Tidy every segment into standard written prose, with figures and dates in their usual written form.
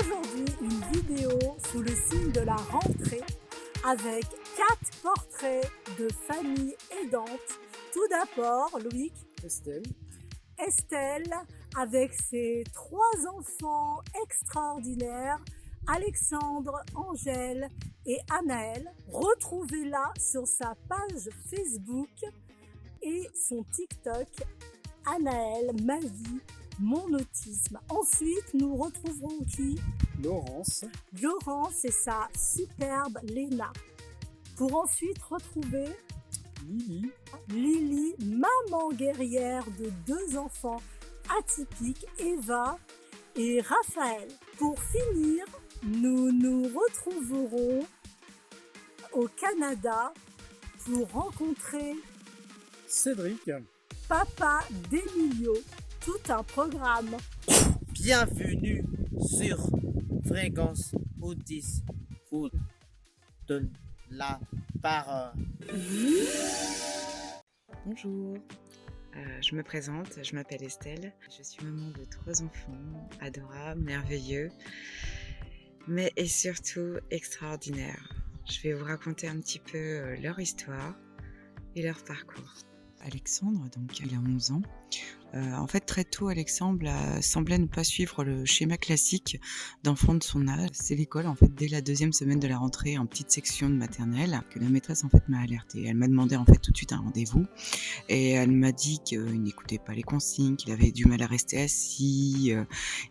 aujourd'hui une vidéo sous le signe de la rentrée avec 4 portraits de familles aidantes. Tout d'abord, Loïc. Estelle avec ses 3 enfants extraordinaires, Alexandre, Angèle et Anaël. Retrouvez-la sur sa page Facebook et son TikTok, Anaël, ma vie, mon autisme. Ensuite, nous retrouverons qui ? Laurence Et sa superbe Léna. Pour ensuite retrouver Lily, maman guerrière de 2 enfants atypiques, Eva et Raphaël. Pour finir, nous nous retrouverons au Canada pour rencontrer Cédric, Papa d'Emilio. Tout un programme. Bienvenue sur Fréquence Autisme où donne la parole. Bonjour, je me présente, je m'appelle Estelle, je suis maman de 3 enfants, adorables, merveilleux, mais et surtout extraordinaires. Je vais vous raconter un petit peu leur histoire et leur parcours. Alexandre, donc il a 11 ans. En fait, très tôt, Alexandre semblait ne pas suivre le schéma classique d'enfant de son âge. C'est l'école, en fait, dès la 2e semaine de la rentrée, en petite section de maternelle, que la maîtresse, en fait, m'a alertée. Elle m'a demandé, en fait, tout de suite un rendez-vous. Et elle m'a dit qu'il n'écoutait pas les consignes, qu'il avait du mal à rester assis,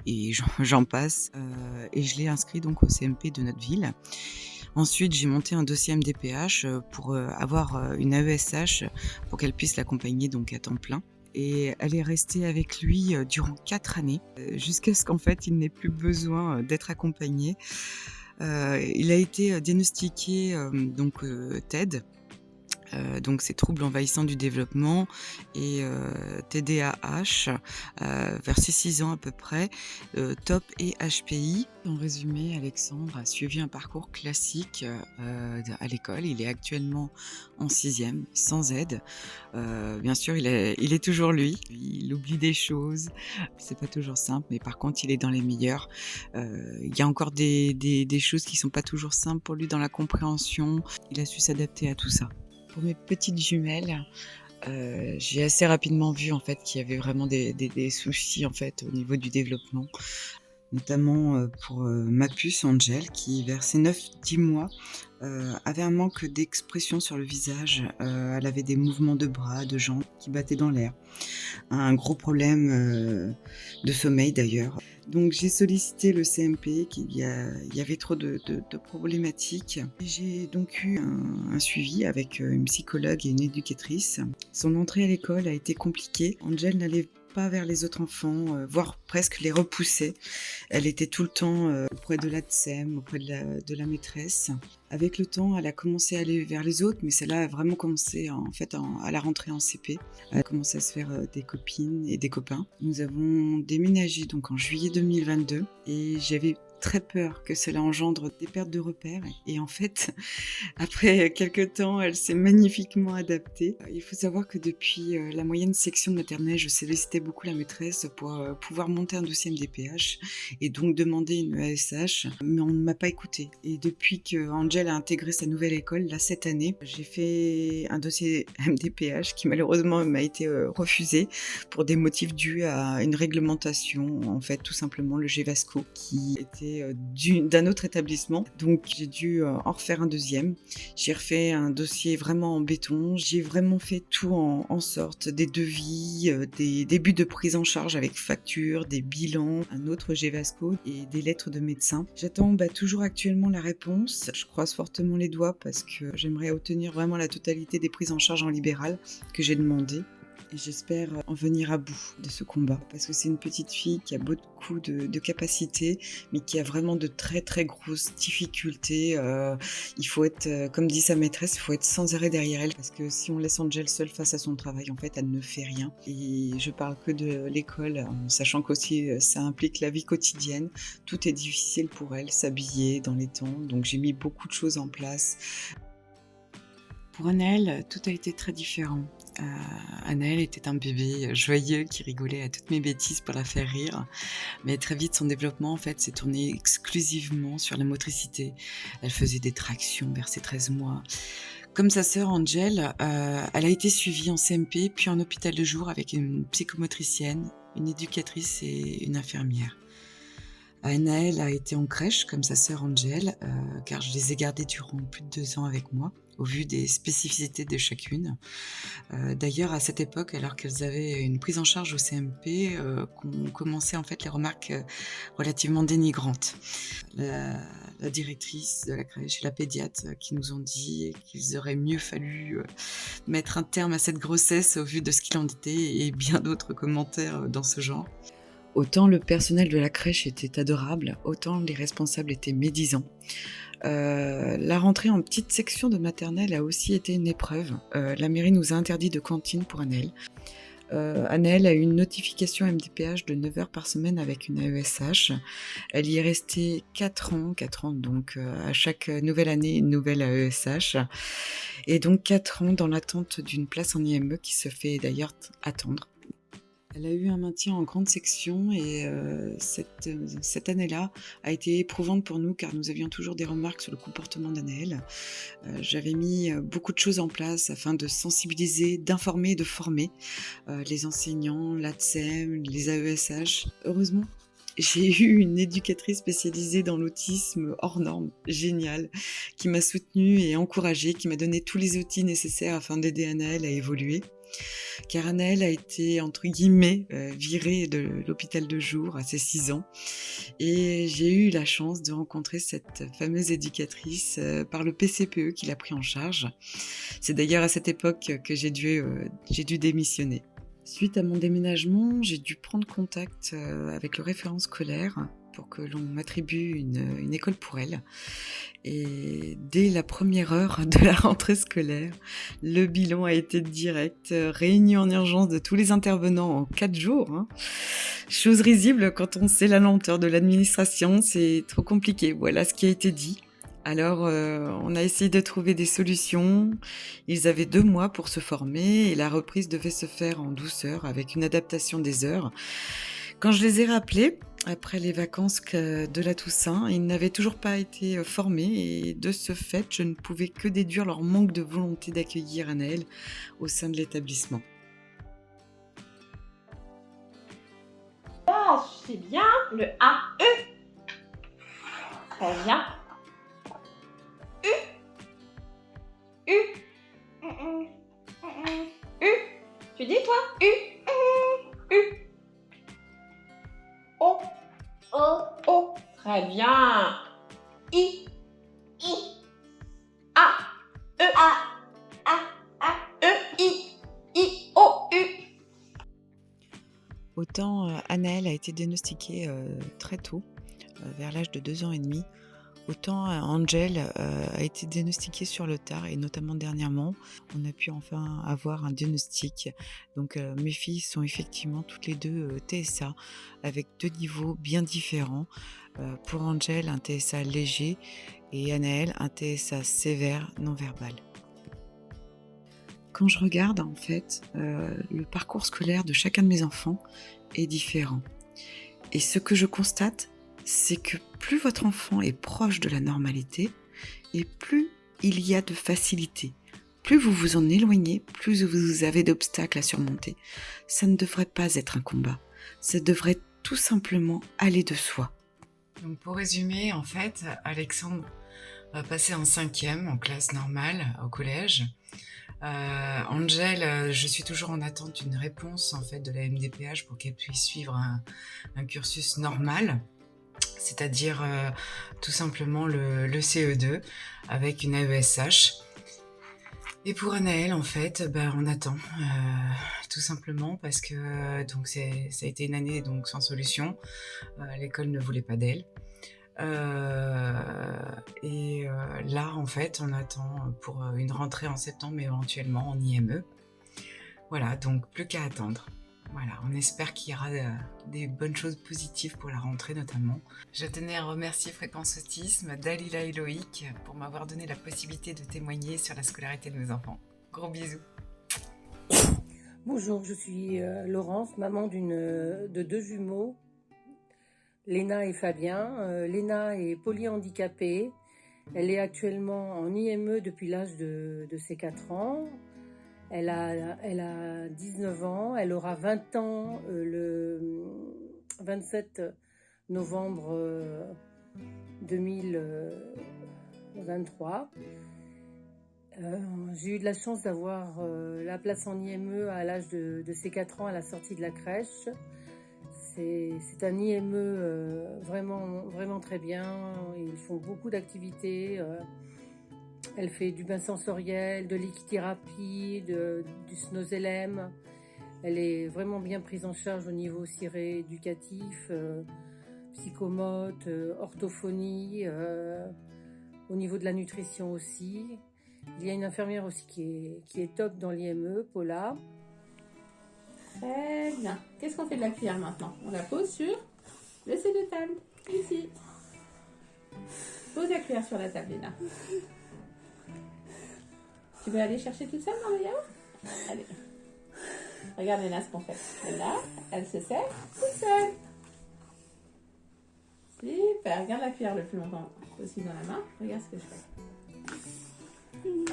et j'en passe. Et je l'ai inscrit, donc, au CMP de notre ville. Ensuite, j'ai monté un dossier MDPH pour avoir une AESH pour qu'elle puisse l'accompagner donc à temps plein. Et elle est restée avec lui durant 4 années, jusqu'à ce qu'en fait, il n'ait plus besoin d'être accompagné. Il a été diagnostiqué donc TED. Donc c'est troubles envahissants du développement et TDAH vers ses 6 ans à peu près, TOP et HPI. En résumé, Alexandre a suivi un parcours classique à l'école. Il est actuellement en 6e, sans aide. Bien sûr, il est toujours lui. Il oublie des choses. C'est pas toujours simple, mais par contre, il est dans les meilleurs. Il y a encore des choses qui sont pas toujours simples pour lui dans la compréhension. Il a su s'adapter à tout ça. Pour mes petites jumelles, j'ai assez rapidement vu en fait qu'il y avait vraiment des soucis en fait au niveau du développement, notamment pour ma puce Angèle qui vers ses 9-10 mois avait un manque d'expression sur le visage. Elle avait des mouvements de bras, de jambes qui battaient dans l'air. Un gros problème de sommeil d'ailleurs. Donc j'ai sollicité le CMP, il y avait trop de problématiques. J'ai donc eu un suivi avec une psychologue et une éducatrice. Son entrée à l'école a été compliquée. Angèle n'allait pas vers les autres enfants, voire presque les repoussait. Elle était tout le temps auprès de l'ATSEM, auprès de la maîtresse. Avec le temps, elle a commencé à aller vers les autres, mais celle-là a vraiment commencé à la rentrée en CP. Elle a commencé à se faire des copines et des copains. Nous avons déménagé donc en juillet 2022 et j'avais très peur que cela engendre des pertes de repères. Et en fait, après quelques temps, elle s'est magnifiquement adaptée. Il faut savoir que depuis la moyenne section de maternelle, je sollicitais beaucoup la maîtresse pour pouvoir monter un dossier MDPH et donc demander une ASH, mais on ne m'a pas écoutée. Et depuis que Angel a intégré sa nouvelle école, là cette année, j'ai fait un dossier MDPH qui malheureusement m'a été refusé pour des motifs dus à une réglementation, en fait tout simplement le GEVASCO qui était d'un autre établissement. Donc j'ai dû en refaire un deuxième. J'ai refait un dossier vraiment en béton. J'ai vraiment fait tout en sorte, des devis, des débuts de prise en charge avec facture, des bilans, un autre GEVASCO et des lettres de médecin. J'attends toujours actuellement la réponse. Je croise fortement les doigts parce que j'aimerais obtenir vraiment la totalité des prises en charge en libéral que j'ai demandé. Et j'espère en venir à bout de ce combat parce que c'est une petite fille qui a beaucoup de capacités mais qui a vraiment de très très grosses difficultés. Il faut être, comme dit sa maîtresse, il faut être sans arrêt derrière elle parce que si on laisse Angel seule face à son travail, en fait elle ne fait rien. Et je parle que de l'école en sachant qu'aussi ça implique la vie quotidienne. Tout est difficile pour elle, s'habiller dans les temps, donc j'ai mis beaucoup de choses en place. Pour Anaël, tout a été très différent. Anaël était un bébé joyeux qui rigolait à toutes mes bêtises pour la faire rire. Mais très vite, son développement en fait, s'est tourné exclusivement sur la motricité. Elle faisait des tractions vers ses 13 mois. Comme sa sœur Angel, elle a été suivie en CMP, puis en hôpital de jour avec une psychomotricienne, une éducatrice et une infirmière. Anaël a été en crèche comme sa sœur Angel, car je les ai gardées durant plus de 2 ans avec moi, au vu des spécificités de chacune. D'ailleurs, à cette époque, alors qu'elles avaient une prise en charge au CMP, qu'on commençait en fait les remarques relativement dénigrantes. La directrice de la crèche et la pédiatre qui nous ont dit qu'il aurait mieux fallu mettre un terme à cette grossesse au vu de ce qu'il en était et bien d'autres commentaires dans ce genre. Autant le personnel de la crèche était adorable, autant les responsables étaient médisants. La rentrée en petite section de maternelle a aussi été une épreuve. La mairie nous a interdit de cantine pour Anaël. Anaël a eu une notification MDPH de 9 heures par semaine avec une AESH. Elle y est restée 4 ans, donc à chaque nouvelle année, une nouvelle AESH. Et donc 4 ans dans l'attente d'une place en IME qui se fait d'ailleurs attendre. Elle a eu un maintien en grande section et cette année-là a été éprouvante pour nous car nous avions toujours des remarques sur le comportement d'Anaël. J'avais mis beaucoup de choses en place afin de sensibiliser, d'informer et de former les enseignants, l'ATSEM, les AESH. Heureusement, j'ai eu une éducatrice spécialisée dans l'autisme hors norme, géniale, qui m'a soutenue et encouragée, qui m'a donné tous les outils nécessaires afin d'aider Anaël à évoluer. Car Anaël a été, entre guillemets, virée de l'hôpital de jour à ses 6 ans. Et j'ai eu la chance de rencontrer cette fameuse éducatrice par le PCPE qui l'a pris en charge. C'est d'ailleurs à cette époque que j'ai dû démissionner. Suite à mon déménagement, j'ai dû prendre contact avec le référent scolaire pour que l'on m'attribue une école pour elle. Et dès la première heure de la rentrée scolaire, le bilan a été direct, réunion en urgence de tous les intervenants en 4 jours. Chose risible quand on sait la lenteur de l'administration, c'est trop compliqué, voilà ce qui a été dit. Alors, on a essayé de trouver des solutions. Ils avaient 2 mois pour se former et la reprise devait se faire en douceur avec une adaptation des heures. Quand je les ai rappelés, après les vacances de la Toussaint, ils n'avaient toujours pas été formés et de ce fait, je ne pouvais que déduire leur manque de volonté d'accueillir Anaël au sein de l'établissement. Ah, c'est bien le A-E. Très bien. U. U. Tu dis toi? U. U. O. O. Très bien. I. A. E. E. I. O. U. Autant Anaël a été diagnostiquée très tôt, vers l'âge de 2 ans et demi, autant Angel a été diagnostiquée sur le tard et notamment dernièrement, on a pu enfin avoir un diagnostic. Donc mes filles sont effectivement toutes les deux TSA avec 2 niveaux bien différents. Pour Angel, un TSA léger et Anaël, un TSA sévère non-verbal. Quand je regarde en fait, le parcours scolaire de chacun de mes enfants est différent. Et ce que je constate, c'est que plus votre enfant est proche de la normalité et plus il y a de facilité. Plus vous vous en éloignez, plus vous avez d'obstacles à surmonter. Ça ne devrait pas être un combat. Ça devrait tout simplement aller de soi. Donc pour résumer, en fait, Alexandre va passer en 5e, en classe normale, au collège. Angel, je suis toujours en attente d'une réponse en fait de la MDPH pour qu'elle puisse suivre un cursus normal. C'est-à-dire tout simplement le CE2 avec une AESH. Et pour Anaël, en fait, on attend tout simplement parce que donc ça a été une année donc sans solution. L'école ne voulait pas d'elle. Là, en fait, on attend pour une rentrée en septembre, éventuellement en IME. Voilà, donc plus qu'à attendre. Voilà, on espère qu'il y aura des bonnes choses positives pour la rentrée notamment. Je tenais à remercier Fréquence Autisme, Dalila et Loïc pour m'avoir donné la possibilité de témoigner sur la scolarité de mes enfants. Gros bisous. Bonjour, je suis Laurence, maman de deux jumeaux, Léna et Fabien. Léna est polyhandicapée. Elle est actuellement en IME depuis l'âge de ses 4 ans. Elle a 19 ans. Elle aura 20 ans le 27 novembre 2023. J'ai eu de la chance d'avoir la place en IME à l'âge de ses 4 ans à la sortie de la crèche. C'est un IME vraiment très bien. Ils font beaucoup d'activités. Elle fait du bain sensoriel, de l'équithérapie, du SNOZLM. Elle est vraiment bien prise en charge au niveau aussi rééducatif, psychomote, orthophonie, au niveau de la nutrition aussi. Il y a une infirmière aussi qui est top dans l'IME, Paula. Très bien. Qu'est-ce qu'on fait de la cuillère maintenant? On la pose sur le C de table, ici. Pose la cuillère sur la table, Léna. Tu veux aller chercher toute seule dans le yaourt? Allez. Regarde Léna ce qu'on fait. Léna, elle se sert toute seule. Super. Regarde la cuillère le plus longtemps aussi dans la main. Regarde ce que je fais.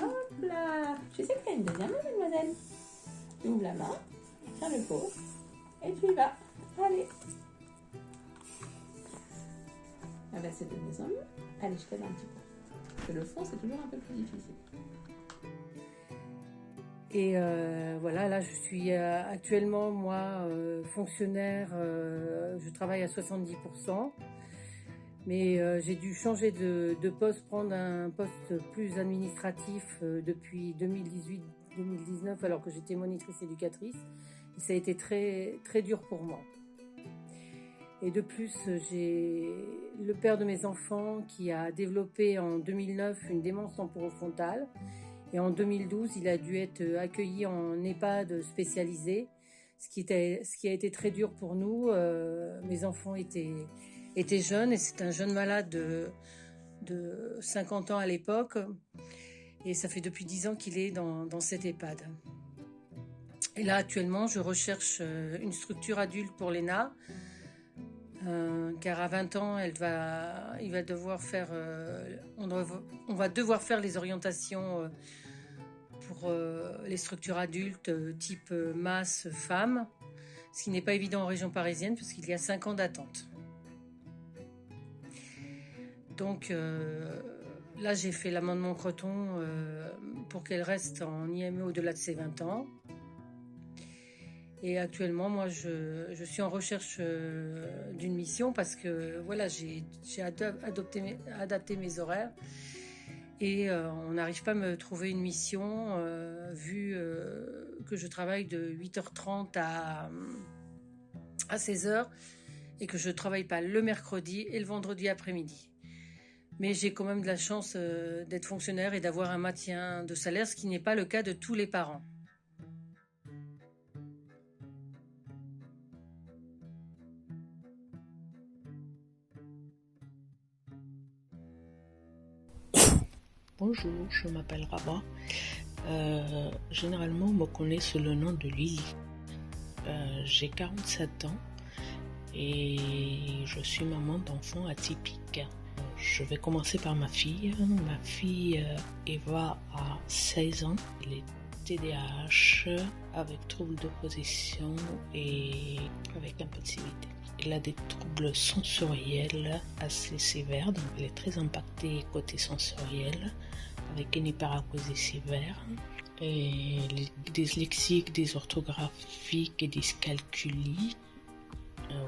Hop là. Je sais qu'il y a une deuxième main, mademoiselle. Tu ouvres la main, tiens le pot, et tu y vas. Allez. Ah ben c'est de mieux en mieux. Allez, je t'aide un petit peu. Parce que le fond, c'est toujours un peu plus difficile. Et voilà, là je suis actuellement, moi, fonctionnaire, je travaille à 70%. Mais j'ai dû changer de poste, prendre un poste plus administratif depuis 2018-2019, alors que j'étais monitrice éducatrice. Et ça a été très, très dur pour moi. Et de plus, j'ai le père de mes enfants qui a développé en 2009 une démence temporofrontale. Et en 2012, il a dû être accueilli en EHPAD spécialisé, ce qui a été très dur pour nous. Mes enfants étaient jeune et c'est un jeune malade de 50 ans à l'époque et ça fait depuis 10 ans qu'il est dans cette EHPAD. Et là actuellement je recherche une structure adulte pour Léna car à 20 ans on va devoir faire les orientations pour les structures adultes type masse femme, ce qui n'est pas évident en région parisienne parce qu'il y a 5 ans d'attente. Donc là, j'ai fait l'amendement Creton pour qu'elle reste en IME au-delà de ses 20 ans. Et actuellement, moi, je suis en recherche d'une mission parce que voilà, j'ai adapté mes horaires et on n'arrive pas à me trouver une mission vu que je travaille de 8h30 à 16h et que je ne travaille pas le mercredi et le vendredi après-midi. Mais j'ai quand même de la chance d'être fonctionnaire et d'avoir un maintien de salaire, ce qui n'est pas le cas de tous les parents. Bonjour, je m'appelle Rabat. Généralement, on me connaît sous le nom de Lily. J'ai 47 ans et je suis maman d'enfants atypiques. Je vais commencer par ma fille. Ma fille Eva a 16 ans. Elle est TDAH avec troubles d'opposition et avec impulsivité. Elle a des troubles sensoriels assez sévères, donc elle est très impactée côté sensoriel avec une hyperacousie sévère. Et dyslexique, dysorthographique et dyscalculie.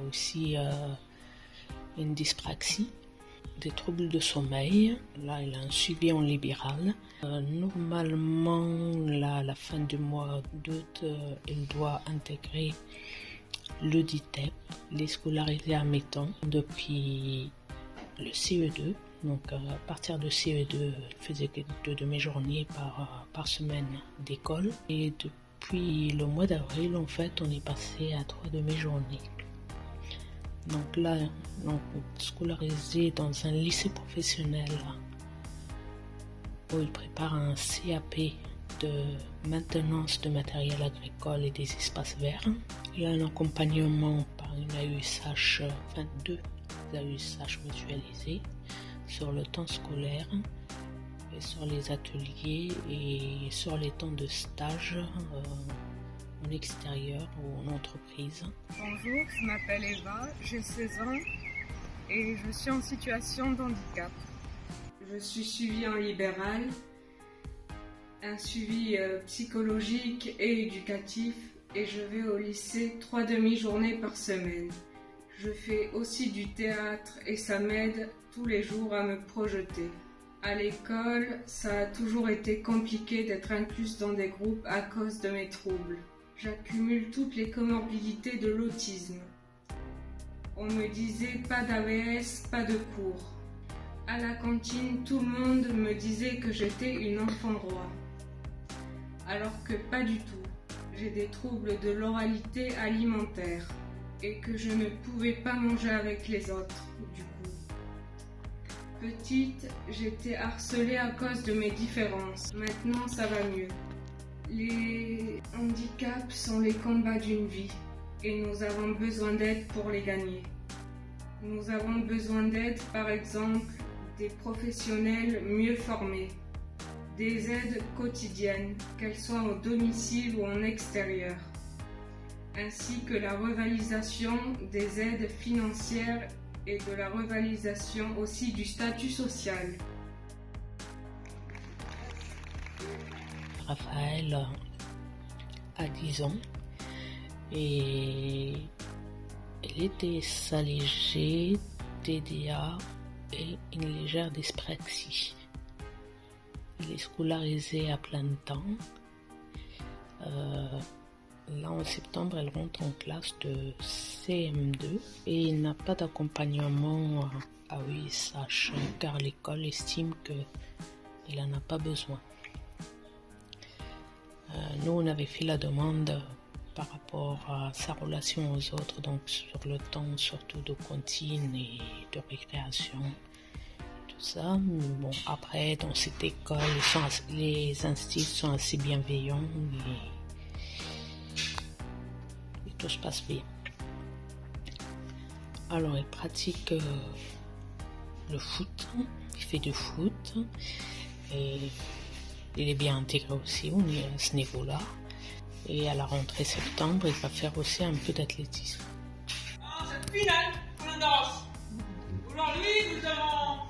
Aussi une dyspraxie. Des troubles de sommeil. Là, elle a un suivi en libéral. Normalement, là, à la fin du mois d'août, elle doit intégrer le DITEP, les scolariser à mi-temps depuis le CE2. Donc, à partir de CE2, elle faisait que 2 demi-journées par semaine d'école. Et depuis le mois d'avril, en fait, on est passé à 3 demi-journées. Donc là, scolarisé dans un lycée professionnel où il prépare un CAP de maintenance de matériel agricole et des espaces verts. Il y a un accompagnement par une AUSH, enfin 2 AUSH mutualisés sur le temps scolaire, et sur les ateliers et sur les temps de stage en extérieur ou en entreprise. Bonjour, je m'appelle Eva, j'ai 16 ans et je suis en situation de handicap. Je suis suivie en libéral, un suivi psychologique et éducatif, et je vais au lycée 3 demi-journées par semaine. Je fais aussi du théâtre et ça m'aide tous les jours à me projeter. À l'école, ça a toujours été compliqué d'être incluse dans des groupes à cause de mes troubles. J'accumule toutes les comorbidités de l'autisme. On me disait pas d'AVS, pas de cours. À la cantine, tout le monde me disait que j'étais une enfant roi. Alors que pas du tout. J'ai des troubles de l'oralité alimentaire et que je ne pouvais pas manger avec les autres, du coup. Petite, j'étais harcelée à cause de mes différences. Maintenant, ça va mieux. Les handicaps sont les combats d'une vie et nous avons besoin d'aide pour les gagner. Nous avons besoin d'aide, par exemple, des professionnels mieux formés, des aides quotidiennes, qu'elles soient au domicile ou en extérieur, ainsi que la revalorisation des aides financières et de la revalorisation aussi du statut social. Raphaël a 10 ans et elle était allégée, TDA et une légère dyspraxie. Il est scolarisé à plein temps. Là, en septembre, elle rentre en classe de CM2 et il n'a pas d'accompagnement à AUSH car l'école estime qu'il n'en a pas besoin. Nous, on avait fait la demande par rapport à sa relation aux autres, donc sur le temps surtout de cantine et de récréation, tout ça. Mais bon, après, dans cette école, les instituts sont assez bienveillants et tout se passe bien. Alors, elle pratique le foot, il fait du foot et il est bien intégré aussi à ce niveau-là. Et à la rentrée septembre, il va faire aussi un peu d'athlétisme. Cette finale, Roland Garros. Aujourd'hui, nous avons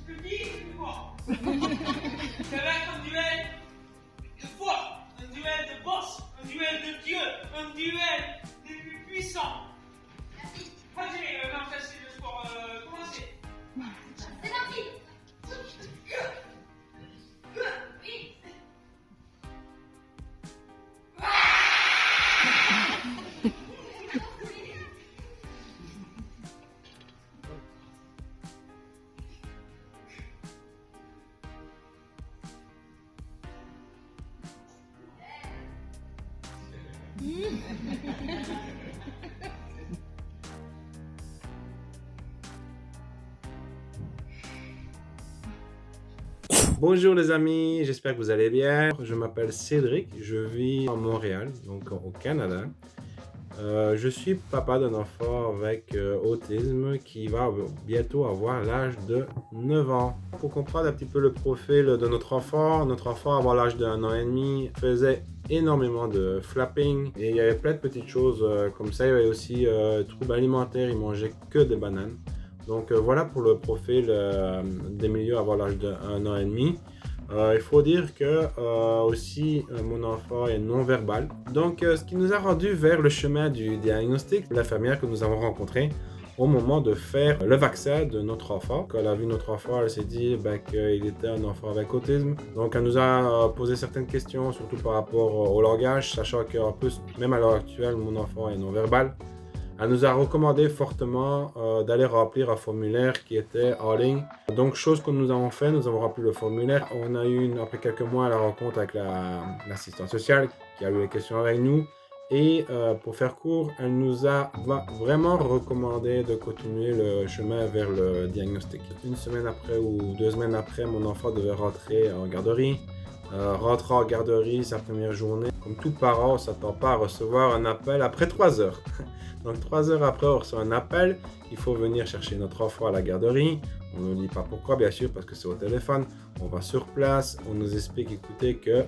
plus petit et plus fort. Ça va être un duel de foi, un duel de boss, un duel de dieu, un duel des plus puissants. Vas-y, non, ça c'est le sport. Commencez. C'est parti. Bonjour les amis, j'espère que vous allez bien. Je m'appelle Cédric, je vis à Montréal, donc au Canada. Je suis papa d'un enfant avec autisme qui va bientôt avoir l'âge de 9 ans. Pour comprendre un petit peu le profil de notre enfant avant l'âge d'1 an et demi faisait énormément de flapping et il y avait plein de petites choses comme ça. Il y avait aussi troubles alimentaires, il mangeait que des bananes. Donc voilà pour le profil d'Emilio avant l'âge d'1 an et demi. Il faut dire que aussi mon enfant est non-verbal. Donc ce qui nous a rendu vers le chemin du diagnostic, l'infirmière que nous avons rencontrée au moment de faire le vaccin de notre enfant. Quand elle a vu notre enfant, elle s'est dit qu'il était un enfant avec autisme. Donc elle nous a posé certaines questions, surtout par rapport au langage, sachant qu'en plus, même à l'heure actuelle, mon enfant est non-verbal. Elle nous a recommandé fortement d'aller remplir un formulaire qui était en ligne. Donc, chose que nous avons fait, nous avons rempli le formulaire. On a eu, après quelques mois, la rencontre avec l'assistante sociale qui a eu les questions avec nous. Et pour faire court, elle nous a vraiment recommandé de continuer le chemin vers le diagnostic. Une semaine après ou 2 semaines après, mon enfant devait rentrer en garderie. rentrant en garderie sa première journée. Comme tout parent, on ne s'attend pas à recevoir un appel après 3 heures. Donc 3 heures après, on reçoit un appel. Il faut venir chercher notre enfant à la garderie. On ne nous dit pas pourquoi, bien sûr, parce que c'est au téléphone. On va sur place, on nous explique, écoutez, que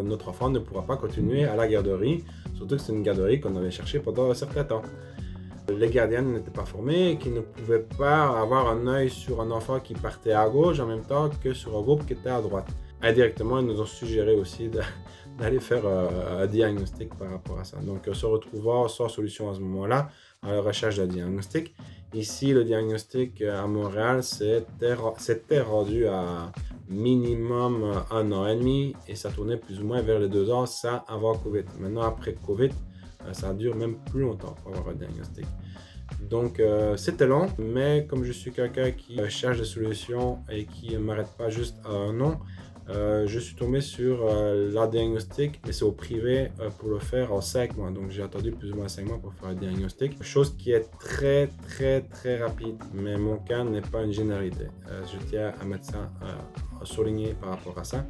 notre enfant ne pourra pas continuer à la garderie. Surtout que c'est une garderie qu'on avait cherchée pendant un certain temps. Les gardiens n'étaient pas formés et qui ne pouvaient pas avoir un œil sur un enfant qui partait à gauche en même temps que sur un groupe qui était à droite. Indirectement, ils nous ont suggéré aussi d'aller faire un diagnostic par rapport à ça. Donc, se retrouvant sans solution à ce moment-là, à la recherche d'un diagnostic. Ici, le diagnostic à Montréal s'était rendu à minimum 1 an et demi et ça tournait plus ou moins vers les 2 ans, ça avant Covid. Maintenant, après Covid, ça dure même plus longtemps pour avoir un diagnostic. Donc, c'était long, mais comme je suis quelqu'un qui cherche des solutions et qui ne m'arrête pas juste à un non, je suis tombé sur la diagnostic, mais c'est au privé pour le faire en 5 mois. Donc j'ai attendu plus ou moins 5 mois pour faire un diagnostic. Chose qui est très rapide, mais mon cas n'est pas une généralité. Je tiens à mettre ça à souligner par rapport à ça.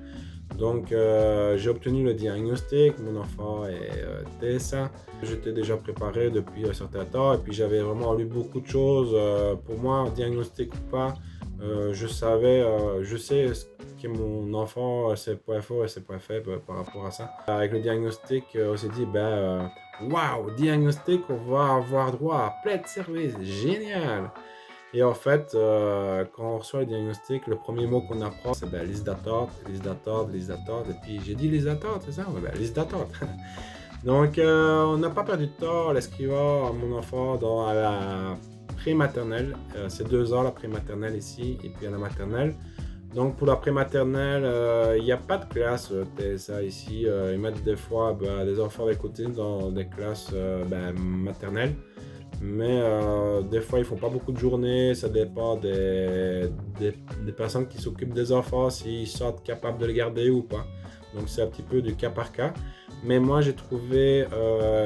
Donc j'ai obtenu le diagnostic, mon enfant est TSA. J'étais déjà préparé depuis un certain temps et puis j'avais vraiment lu beaucoup de choses. Pour moi, diagnostic ou pas, je sais que mon enfant c'est point fort et c'est point faible par rapport à ça. Avec le diagnostic, on s'est dit, waouh, diagnostic, on va avoir droit à plein de services, génial! Et en fait, quand on reçoit le diagnostic, le premier mot qu'on apprend, c'est liste d'attente. Et puis j'ai dit liste d'attente, c'est ça? Liste d'attente. Donc, on n'a pas perdu de temps en l'inscrivant mon enfant à la pré-maternelle. C'est 2 ans la pré-maternelle ici, et puis à la maternelle. Donc pour la pré-maternelle, il n'y a pas de classe TSA ici. Ils mettent des fois des enfants avec autisme dans des classes maternelles. Mais des fois, ils ne font pas beaucoup de journées. Ça dépend des personnes qui s'occupent des enfants, s'ils sont capables de les garder ou pas. Donc c'est un petit peu du cas par cas. Mais moi, j'ai trouvé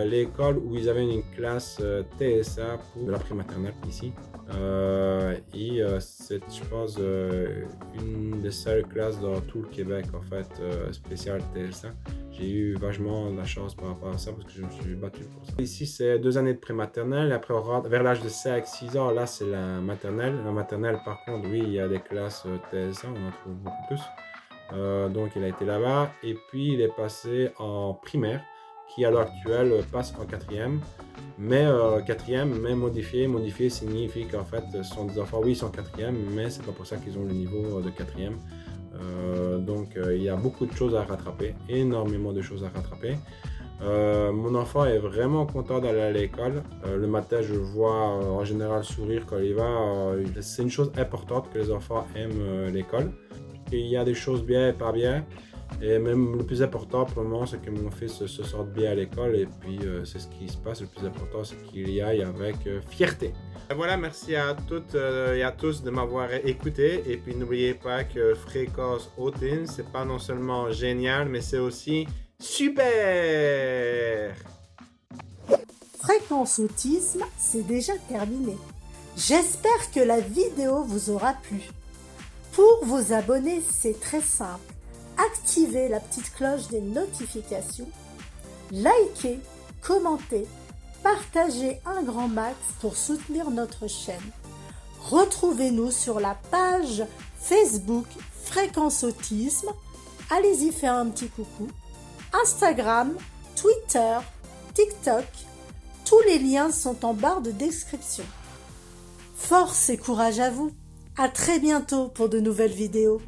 l'école où ils avaient une classe TSA pour la pré-maternelle ici. C'est, je pense, une des seules classes dans tout le Québec, en fait, spéciale TSA. J'ai eu vachement de la chance par rapport à ça parce que je me suis battu pour ça. Ici, c'est 2 années de pré-maternelle. Après, vers l'âge de 5-6 ans, là, c'est la maternelle. La maternelle, par contre, oui, il y a des classes TSA, on en trouve beaucoup plus. Donc il a été là-bas et puis il est passé en primaire qui à l'heure actuelle passe en 4e mais modifié. Modifié signifie qu'en fait ce sont des enfants, oui ils sont en 4e mais c'est pas pour ça qu'ils ont le niveau de 4e. Donc il y a beaucoup de choses à rattraper, énormément de choses à rattraper. Mon enfant est vraiment content d'aller à l'école. Le matin, je le vois en général sourire quand il va. C'est une chose importante que les enfants aiment l'école. Il y a des choses bien et pas bien. Et même le plus important pour le moment, c'est que mon fils se sorte bien à l'école. Et puis, c'est ce qui se passe. Le plus important, c'est qu'il y aille avec fierté. Et voilà, merci à toutes et à tous de m'avoir écouté. Et puis, n'oubliez pas que Fréquence Autisme, c'est pas non seulement génial, mais c'est aussi super! Fréquence Autisme, c'est déjà terminé. J'espère que la vidéo vous aura plu. Pour vous abonner, c'est très simple. Activez la petite cloche des notifications, likez, commentez, partagez un grand max pour soutenir notre chaîne. Retrouvez-nous sur la page Facebook Fréquence Autisme. Allez-y faire un petit coucou. Instagram, Twitter, TikTok, tous les liens sont en barre de description. Force et courage à vous! À très bientôt pour de nouvelles vidéos.